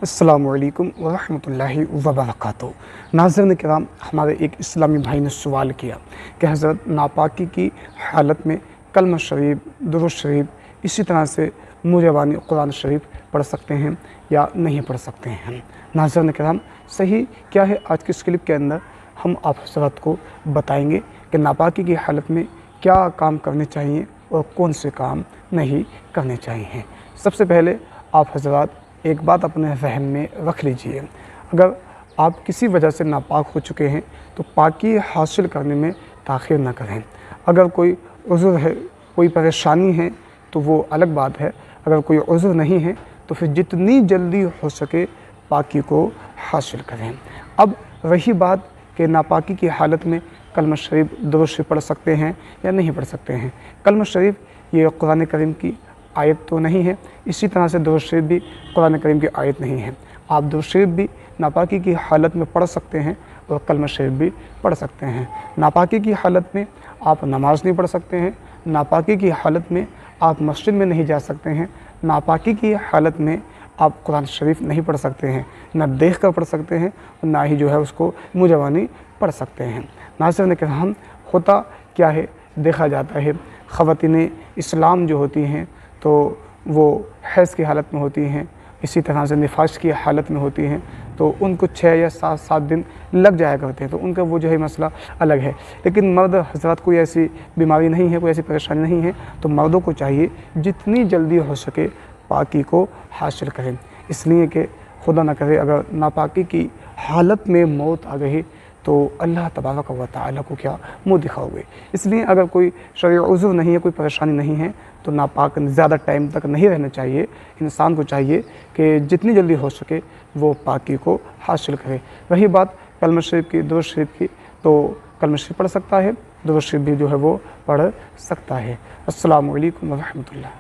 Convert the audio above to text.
अस्सलामुअलैकुम वरहमतुल्लाहि वबरकातुहू। नाज़रीन किराम, हमारे एक इस्लामी भाई ने सवाल किया कि हज़रत नापाकी की हालत में कलमा शरीफ, दुरूद शरीफ, इसी तरह से मुजवानी कुरान शरीफ पढ़ सकते हैं या नहीं पढ़ सकते हैं। नाज़रीन किराम, सही क्या है, आज की इस क्लिप के अंदर हम आप हज़रात को बताएंगे कि नापाकी की हालत में क्या काम करने चाहिए और कौन से काम नहीं करने चाहिए। सबसे पहले आप हज़रात एक बात अपने ज़हन में रख लीजिए, अगर आप किसी वजह से नापाक हो चुके हैं तो पाकी हासिल करने में ताख़ीर न करें। अगर कोई उज़्र है, कोई परेशानी है तो वो अलग बात है। अगर कोई उज़्र नहीं है तो फिर जितनी जल्दी हो सके पाकी को हासिल करें। अब रही बात कि नापाकी की हालत में कलमा शरीफ, दुरूद शरीफ पढ़ सकते हैं या नहीं पढ़ सकते हैं। कलमा शरीफ ये कुरान करीम की आयत तो नहीं है, इसी तरह से दुरूद शरीफ भी कुरान करीम की आयत नहीं है। आप दुरूद शरीफ भी नापाकी की हालत में पढ़ सकते हैं और कलमा शरीफ भी पढ़ सकते हैं। नापाकी की हालत में आप नमाज़ नहीं पढ़ सकते हैं, नापाकी की हालत में आप मस्जिद में नहीं जा सकते हैं, नापाकी की हालत में आप कुरान शरीफ नहीं पढ़ सकते हैं, ना देख कर पढ़ सकते हैं और ना ही जो है उसको मुजवानी पढ़ सकते हैं। नाज़रीन किराम, होता क्या है, देखा जाता है ख़वातीन इस्लाम जो होती हैं तो वो हैज़ की हालत में होती हैं, इसी तरह से निफास की हालत में होती हैं, तो उनको 6 या 7 दिन लग जाया करते हैं, तो उनका वो जो है मसला अलग है। लेकिन मर्द हज़रात कोई ऐसी बीमारी नहीं है, कोई ऐसी परेशानी नहीं है, तो मर्दों को चाहिए जितनी जल्दी हो सके पाकी को हासिल करें। इसलिए कि खुदा न करे अगर नापाकी की हालत में मौत आ गई तो अल्लाह तबारक व तआला को क्या मुँह दिखाओगे। इसलिए अगर कोई शरई उज़्र नहीं है, कोई परेशानी नहीं है, तो नापाक ज़्यादा टाइम तक नहीं रहना चाहिए। इंसान को चाहिए कि जितनी जल्दी हो सके वो पाकी को हासिल करे। रही बात कलमा शरीफ की, दुरूद शरीफ की, तो कलमा शरीफ पढ़ सकता है, दुरूद शरीफ भी जो है वो पढ़ सकता है। अस्सलामु अलैकुम व रहमतुल्लाह।